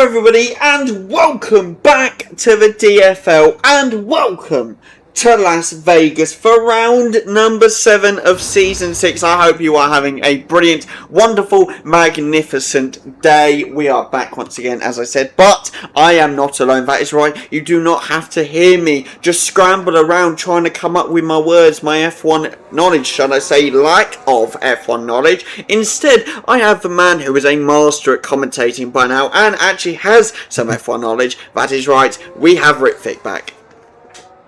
everybody, and welcome back to the DFL, and welcome to Las Vegas for round number 7 of season 6. I hope you are having a brilliant, wonderful, magnificent day. We are back once again, as I said, but I am not alone. That is right. You do not have to hear me just scramble around trying to come up with my words, my F1 knowledge, shall I say, lack of F1 knowledge. Instead, I have the man who is a master at commentating by now and actually has some F1 knowledge. That is right. We have Ritvic back.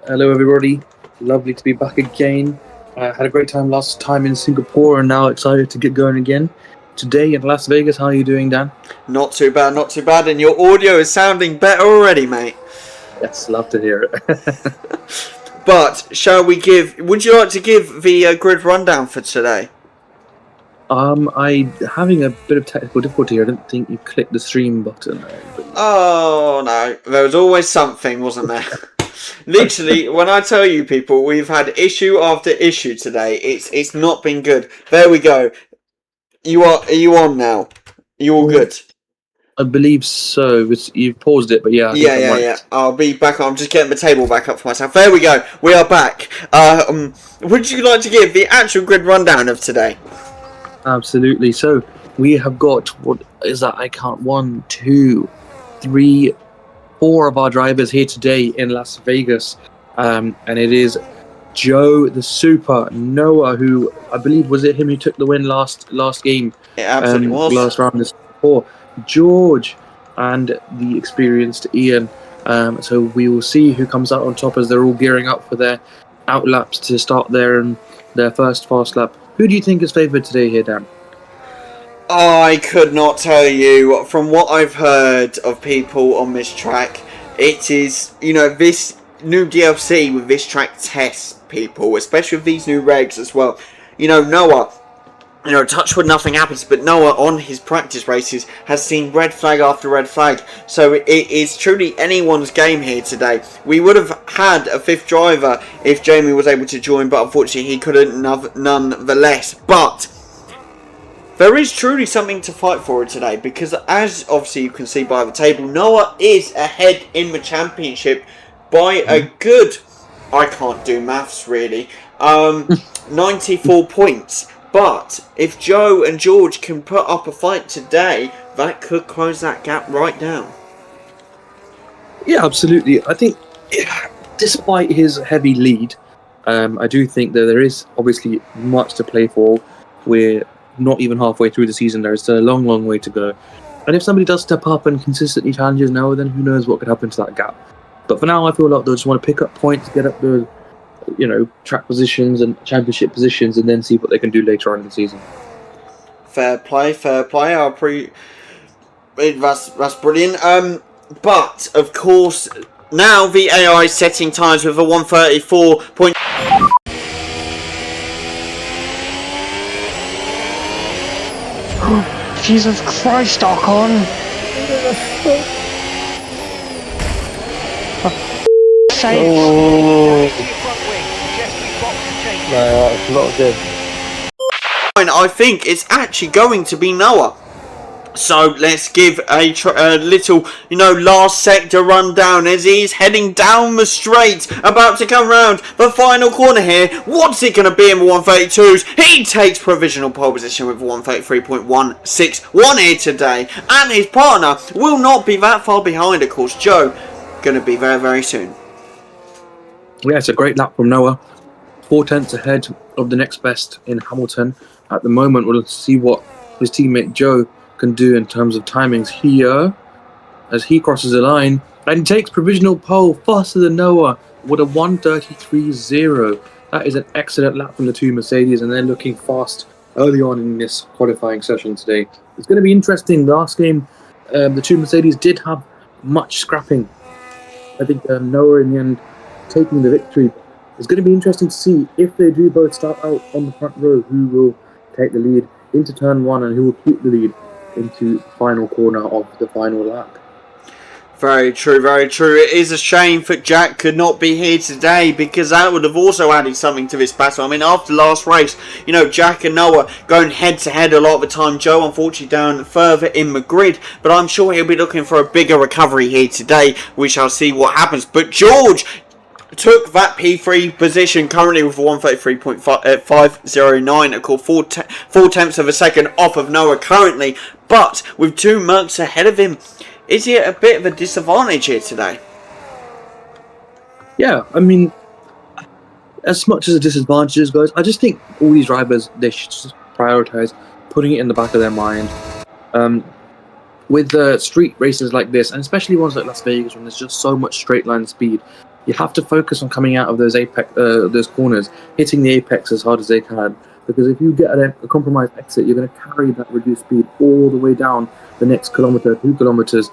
Hello everybody, lovely to be back again. Had a great time last time in Singapore and now excited to get going again. Today in Las Vegas, how are you doing, Dan? Not too bad, not too bad, and your audio is sounding better already, mate. Yes, love to hear it. But, would you like to give the grid rundown for today? I having a bit of technical difficulty here. I didn't think you clicked the stream button. Oh no, there was always something, wasn't there? Literally, when I tell you people, we've had issue after issue today. It's not been good. There we go. Are you on now? Are you all good? I believe so. You've paused it, but yeah. Yeah. I'll be back. I'm just getting the table back up for myself. There we go. We are back. Would you like to give the actual grid rundown of today? Absolutely. So we have got, what is that? I count 1, 2, 3, 4 of our drivers here today in Las Vegas, and it is Joe the Super, Noah, who I believe was it him who took the win last game. It absolutely was. Last round is 4. George and the experienced Ian. So we will see who comes out on top as they're all gearing up for their out laps to start their first fast lap. Who do you think is favoured today here, Dan? I could not tell you. From what I've heard of people on this track, it is, this new DLC with this track tests people, especially with these new regs as well. Noah, touch wood, nothing happens, but Noah on his practice races has seen red flag after red flag. So it is truly anyone's game here today. We would have had a 5th driver if Jamie was able to join, but unfortunately he couldn't nonetheless. But there is truly something to fight for today, because as obviously you can see by the table, Noah is ahead in the championship by a good, I can't do maths really, 94 points. But if Joe and George can put up a fight today, that could close that gap right down. Yeah, absolutely. I think despite his heavy lead, I do think that there is obviously much to play for. We're not even halfway through the season. There's still a long, long way to go. And if somebody does step up and consistently challenges Noah, then who knows what could happen to that gap. But for now, I feel like they'll just want to pick up points, get up the track positions and championship positions, and then see what they can do later on in the season. Fair play. That's brilliant. But of course, now the AI is setting times with a 1:34. Jesus Christ, Ocon! No, it's not good. I think it's actually going to be Noah. So let's give a little, last sector rundown as he's heading down the straight, about to come round the final corner here. What's it going to be in the 132s? He takes provisional pole position with 133.161 here today, and his partner will not be that far behind, of course. Joe, going to be very, very soon. Yeah, it's a great lap from Noah. 4 tenths ahead of the next best in Hamilton. At the moment, we'll see what his teammate Joe can do in terms of timings here as he crosses the line and takes provisional pole faster than Noah with a 1:33.0. That is an excellent lap from the two Mercedes, and they're looking fast early on in this qualifying session today. It's going to be interesting. Last game, the two Mercedes did have much scrapping. I think Noah in the end taking the victory. It's going to be interesting to see if they do both start out on the front row, who will take the lead into turn 1 and who will keep the lead into the final corner of the final lap. Very true, very true. It is a shame that Jack could not be here today, because that would have also added something to this battle. I mean, after last race, you know, Jack and Noah going head to head a lot of the time. Joe, unfortunately, down further in the grid, but I'm sure he'll be looking for a bigger recovery here today. We shall see what happens. But George took that P3 position currently with 133.509, of course, 4/10 of a second off of Noah currently, but with 2 Mercs ahead of him. Is he at a bit of a disadvantage here today? Yeah, I mean, as much as a disadvantage is, guys, I just think all these drivers, they should just prioritize putting it in the back of their mind. With street races like this, and especially ones like Las Vegas, when there's just so much straight line speed, you have to focus on coming out of those those corners, hitting the apex as hard as they can. Because if you get a compromised exit, you're going to carry that reduced speed all the way down the next kilometre, 2 kilometres,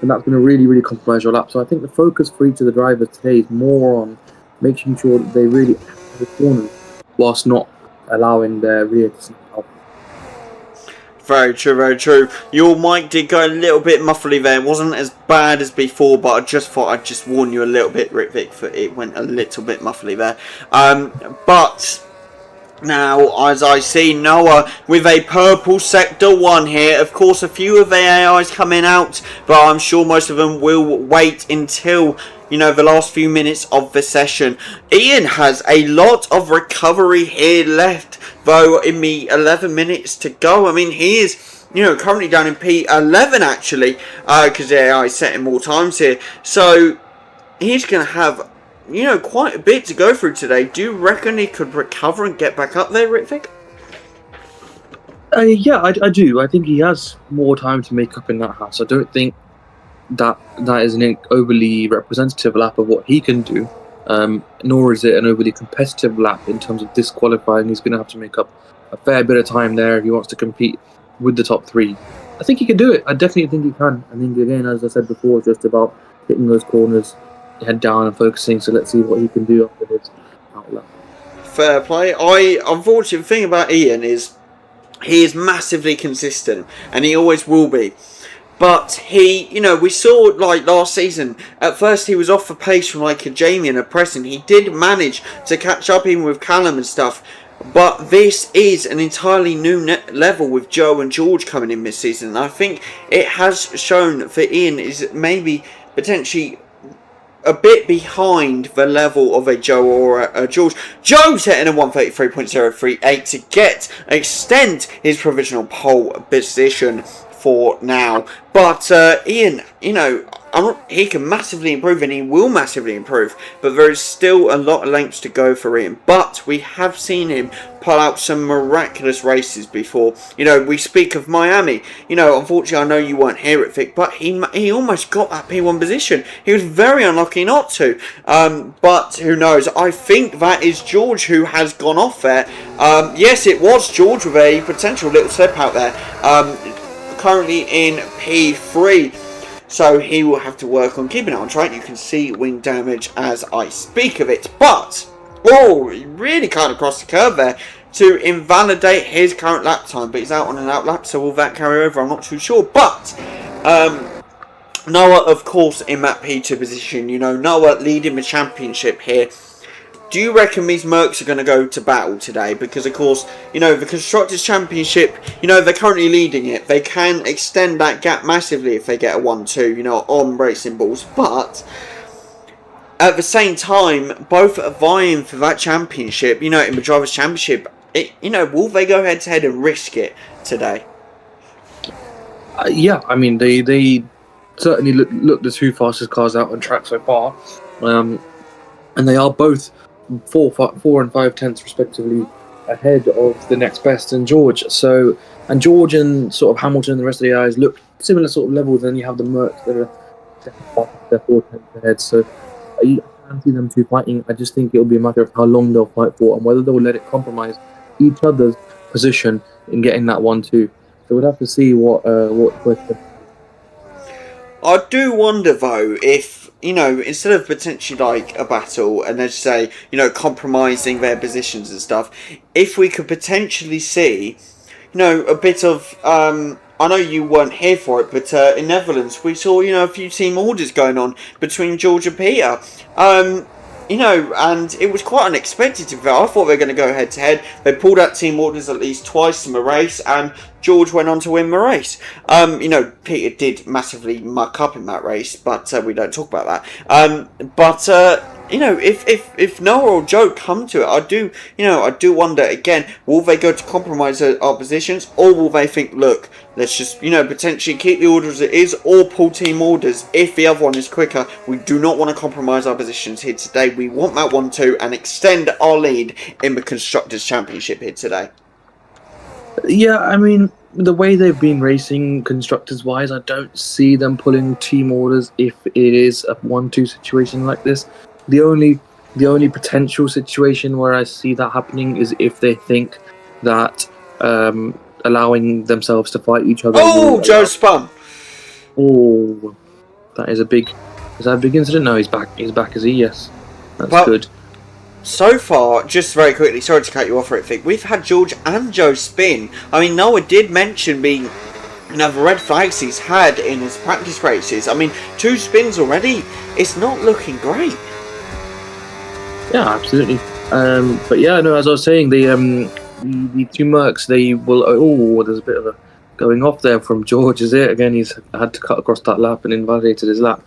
and that's going to really, really compromise your lap. So I think the focus for each of the drivers today is more on making sure that they really act the corners whilst not allowing their rear to snap out. Very true, very true. Your mic did go a little bit muffly there. It wasn't as bad as before, but I just thought I'd just warn you a little bit, Ritvik, that it went a little bit muffly there. But now, as I see Noah with a purple sector 1 here, of course a few of the AIs coming out, but I'm sure most of them will wait until, you know, the last few minutes of the session. Ian has a lot of recovery here left, though, in the 11 minutes to go. I mean, he is, you know, currently down in P11 actually, because the AI is setting more times here. So he's going to have, you know, quite a bit to go through today. Do you reckon he could recover and get back up there, Ritvik? Yeah, I do. I think he has more time to make up in that house. I don't think that is an overly representative lap of what he can do, nor is it an overly competitive lap in terms of disqualifying. He's going to have to make up a fair bit of time there if he wants to compete with the top 3. I think he can do it. I definitely think he can. I think, again, as I said before, it's just about hitting those corners, head down and focusing. So let's see what he can do after his outlap. Fair play. Unfortunately, the thing about Ian is he is massively consistent, and he always will be. But he, you know, we saw like last season, at first he was off the pace from like a Jamie and a Preston. He did manage to catch up even with Callum and stuff. But this is an entirely new level with Joe and George coming in this season. And I think it has shown that Ian is maybe potentially a bit behind the level of a Joe or a George. Joe's hitting a 133.038 to extend his provisional pole position for now. But Ian, you know, he can massively improve, and he will massively improve, but there is still a lot of lengths to go for Ian. But we have seen him pull out some miraculous races before. You know, we speak of Miami. You know, unfortunately, I know you weren't here at Vic, but he almost got that P1 position. He was very unlucky not to. But who knows? I think that is George who has gone off there. Yes, it was George with a potential little slip out there. Currently in P3. So he will have to work on keeping it on track. You can see wing damage as I speak of it. But, oh, he really cut across the curve there to invalidate his current lap time. But he's out on an out lap, so will that carry over? I'm not too sure. But, Noah, of course, in that P2 position. You know, Noah leading the championship here. Do you reckon these Mercs are going to go to battle today? Because, of course, you know, the Constructors' Championship, you know, they're currently leading it. They can extend that gap massively if they get a 1-2, you know, on Racing Balls. But, at the same time, both are vying for that championship, you know, in the Drivers' Championship. You know, will they go head-to-head and risk it today? Yeah, I mean, they certainly look the 2 fastest cars out on track so far. And they are both 4 and 5 tenths respectively ahead of the next best and George. So, and George and sort of Hamilton and the rest of the guys look similar sort of levels. Then you have the Mercs that are 4 tenths ahead. So you can see them 2 fighting. I just think it'll be a matter of how long they'll fight for and whether they'll let it compromise each other's position in getting that 1-2. So we'll have to see what. I do wonder though if, you know, instead of potentially like a battle and let's say, you know, compromising their positions and stuff, if we could potentially see, you know, a bit of I know you weren't here for it, but in Netherlands we saw, a few team orders going on between George and Peter. And it was quite unexpected. I thought they were going to go head to head. They pulled out team orders at least twice in the race, and George went on to win the race. Peter did massively muck up in that race, but we don't talk about that. If Noah or Joe come to it, I do wonder again, will they go to compromise our positions, or will they think, look, let's just, potentially keep the order as it is, or pull team orders if the other one is quicker. We do not want to compromise our positions here today. We want that 1-2 and extend our lead in the Constructors' Championship here today. Yeah, I mean, the way they've been racing constructors-wise, I don't see them pulling team orders if it is a 1-2 situation like this. The only potential situation where I see that happening is if they think that allowing themselves to fight each other. Oh, Joe spun. Oh, that is a big. Is that a big incident? No, he's back. He's back. Is he? Yes. That's good. So far, just very quickly, sorry to cut you off, Rick, we've had George and Joe spin. I mean, Noah did mention being the red flags he's had in his practice races. I mean, 2 spins already. It's not looking great. Yeah, absolutely. But yeah, no, as I was saying, the 2 Mercs, they will. Oh, there's a bit of a going off there from George. Is it again? He's had to cut across that lap and invalidated his lap.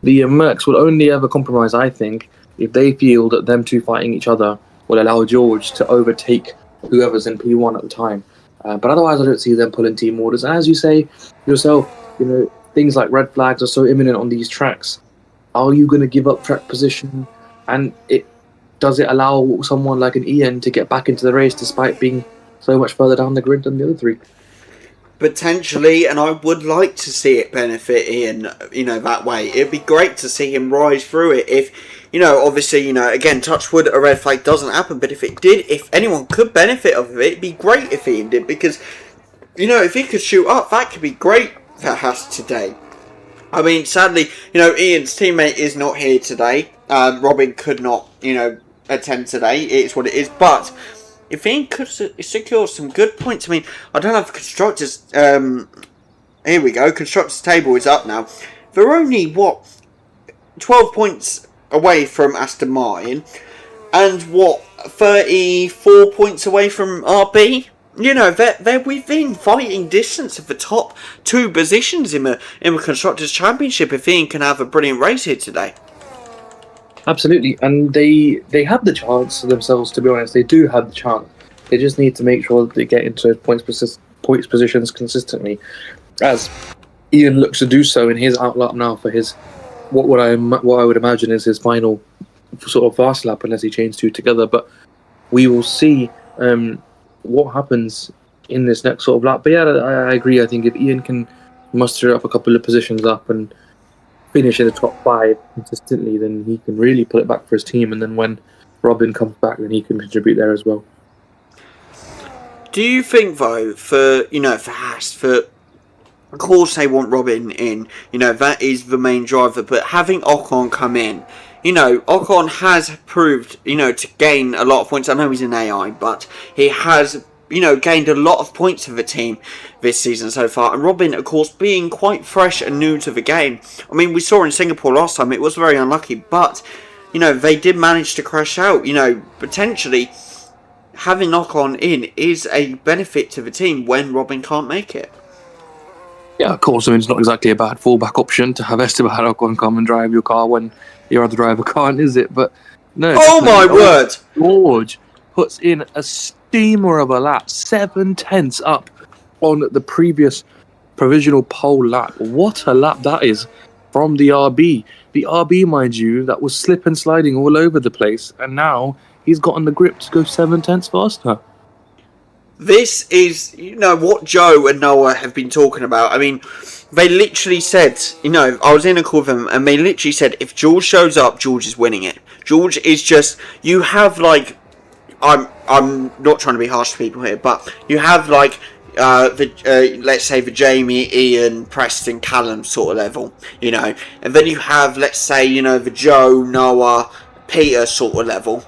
The Mercs will only ever compromise, I think, if they feel that them 2 fighting each other will allow George to overtake whoever's in P1 at the time. But otherwise, I don't see them pulling team orders. And as you say yourself, things like red flags are so imminent on these tracks. Are you going to give up track position? And does it allow someone like an Ian to get back into the race despite being so much further down the grid than the other 3? Potentially, and I would like to see it benefit Ian, that way. It'd be great to see him rise through it. If, obviously, again, touch wood, a red flag doesn't happen, but if it did, if anyone could benefit of it, it'd be great if Ian did, because, if he could shoot up, that could be great for Haas today. I mean, sadly, Ian's teammate is not here today. Robin could not, attend today. It's what it is, but if Ian could secure some good points, I mean, I don't know if Constructors, here we go, Constructors table is up now. They're only, 12 points away from Aston Martin, and 34 points away from RB? They're within fighting distance of the top 2 positions in the Constructors' Championship if Ian can have a brilliant race here today. Absolutely, and they have the chance themselves, to be honest. They do have the chance. They just need to make sure that they get into points positions consistently, as Ian looks to do so in his outlap now for his what I would imagine is his final sort of fast lap, unless he chains 2 together. But we will see what happens in this next sort of lap. But yeah, I agree. I think if Ian can muster up a couple of positions up and finish in the top 5 consistently, then he can really pull it back for his team. And then when Robin comes back, then he can contribute there as well. Do you think, though, for Haas, of course they want Robin in, that is the main driver, but having Ocon come in, Ocon has proved, to gain a lot of points. I know he's an AI, but he has, gained a lot of points for the team this season so far. And Robin, of course, being quite fresh and new to the game. I mean, we saw in Singapore last time, it was very unlucky, but, they did manage to crash out. Potentially having Ocon in is a benefit to the team when Robin can't make it. Yeah, of course. I mean, it's not exactly a bad fallback option to have Esteban Ocon come and drive your car when your other driver can't, is it? But no. Oh my word! George puts in a steamer of a lap, 7/10 up on the previous provisional pole lap. What a lap that is from the RB. The RB, mind you, that was slip and sliding all over the place, and now he's gotten the grip to go 7/10 faster. This is, what Joe and Noah have been talking about. I mean, they literally said, I was in a call with them, and they literally said, if George shows up, George is winning it. George is just, you have, I'm not trying to be harsh to people here, but you have, let's say the Jamie, Ian, Preston, Callum sort of level, and then you have, let's say, the Joe, Noah, Peter sort of level,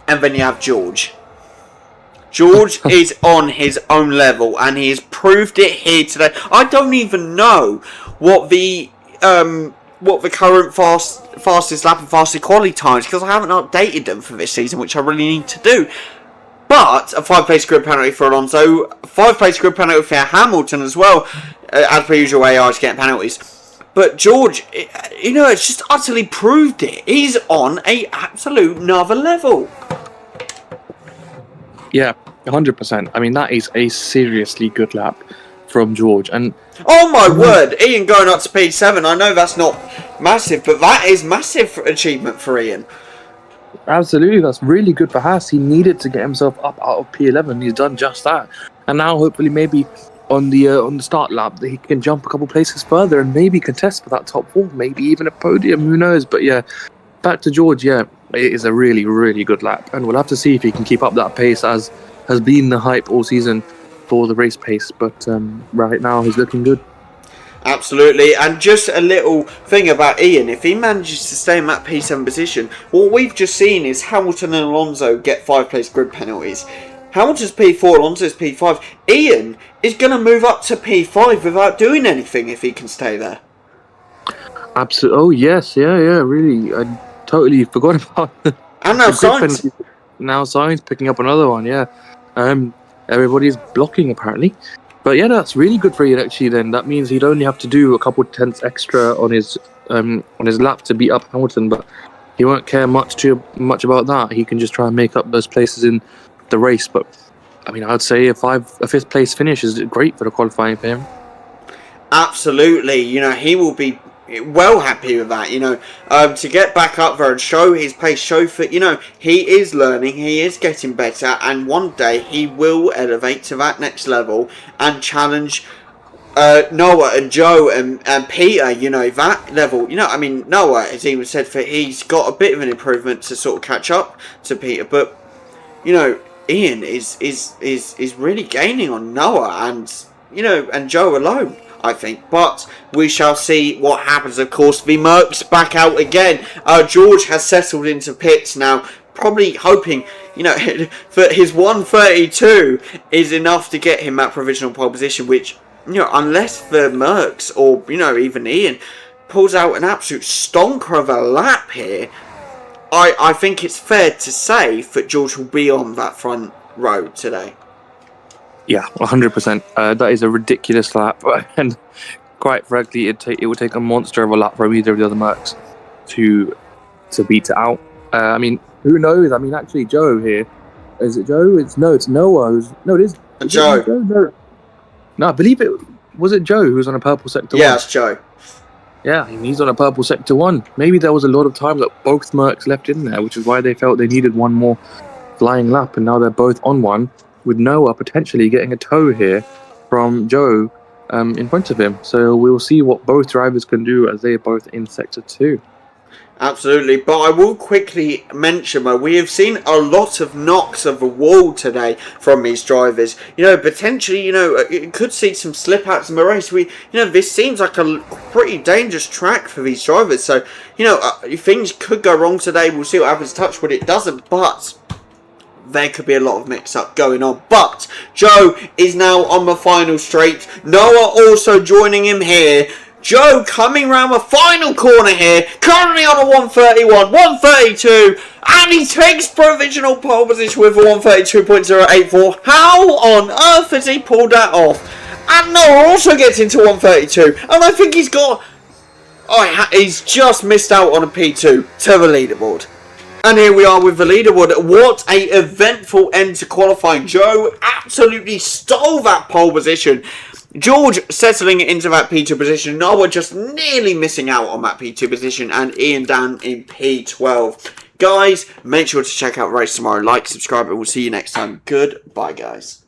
and then you have George. George is on his own level, and he has proved it here today. I don't even know what the current fastest lap and fastest quality times, because I haven't updated them for this season, which I really need to do. But a 5-place grid penalty for Alonso, a 5-place grid penalty for Hamilton as well. As per usual, AI is getting penalties. But George, it's just utterly proved it. He's on a absolute another level. Yeah, 100%. I mean, that is a seriously good lap from George. And oh my word, Ian going up to P7. I know that's not massive, but that is massive achievement for Ian. Absolutely, that's really good for Haas. He needed to get himself up out of P11. He's done just that, and now hopefully maybe on the start lap that he can jump a couple places further and maybe contest for that top 4, maybe even a podium. Who knows? But yeah, back to George. Yeah, it is a really, really good lap, and we'll have to see if he can keep up that pace as has been the hype all season for the race pace. But right now he's looking good. Absolutely, and just a little thing about Ian, if he manages to stay in that P7 position, what we've just seen is Hamilton and Alonso get 5-place grid penalties. Hamilton's P4, Alonso's P5. Ian is going to move up to P5 without doing anything if he can stay there. Absolutely. Oh yes, yeah, really. I totally forgot about and now Sainz. Now Sainz picking up another one, yeah. Everybody's blocking apparently. But yeah, that's really good for Ian actually then. That means he'd only have to do a couple tenths extra on his lap to beat up Hamilton, but he won't care much about that. He can just try and make up those places in the race. But I mean, I'd say a 5th place finish is great for the qualifying for him. Absolutely. He will be well happy with that, to get back up there and show his pace, show that, he is learning, he is getting better, and one day he will elevate to that next level and challenge Noah and Joe and Peter, that level. Noah has even said that he's got a bit of an improvement to sort of catch up to Peter, but, Ian is really gaining on Noah and Joe alone, I think. But we shall see what happens. Of course, the Merc's back out again. George has settled into pits now, probably hoping, that his 132 is enough to get him that provisional pole position, which, unless the Mercs or, even Ian pulls out an absolute stonker of a lap here, I think it's fair to say that George will be on that front row today. Yeah, 100%. That is a ridiculous lap, and quite frankly, it would take a monster of a lap from either of the other Mercs to beat it out. I mean, who knows? I mean, actually, Joe here. Is it Joe? It's Noah. It is Joe. No, I believe it was it Joe who was on a purple sector 1. Yeah, it's Joe. Yeah, he's on a purple sector 1. Maybe there was a lot of time that both Mercs left in there, which is why they felt they needed one more flying lap, and now they're both on one, with Noah potentially getting a tow here from Joe in front of him. So we'll see what both drivers can do as they're both in Sector 2. Absolutely, but I will quickly mention, we have seen a lot of knocks of the wall today from these drivers. Potentially, it could see some slip outs in the race. This seems like a pretty dangerous track for these drivers. So, things could go wrong today. We'll see what happens. Touch wood, it doesn't, but there could be a lot of mix-up going on. But Joe is now on the final straight. Noah also joining him here. Joe coming round the final corner here, currently on a 131, 132, and he takes provisional pole position with a 132.084. How on earth has he pulled that off? And Noah also gets into 132, and I think he's just missed out on a P2 to the leaderboard. And here we are with the leaderboard. What a eventful end to qualifying. Joe absolutely stole that pole position. George settling into that P2 position. Noah just nearly missing out on that P2 position. And Ian down in P12. Guys, make sure to check out the race tomorrow. Like, subscribe, and we'll see you next time. Goodbye, guys.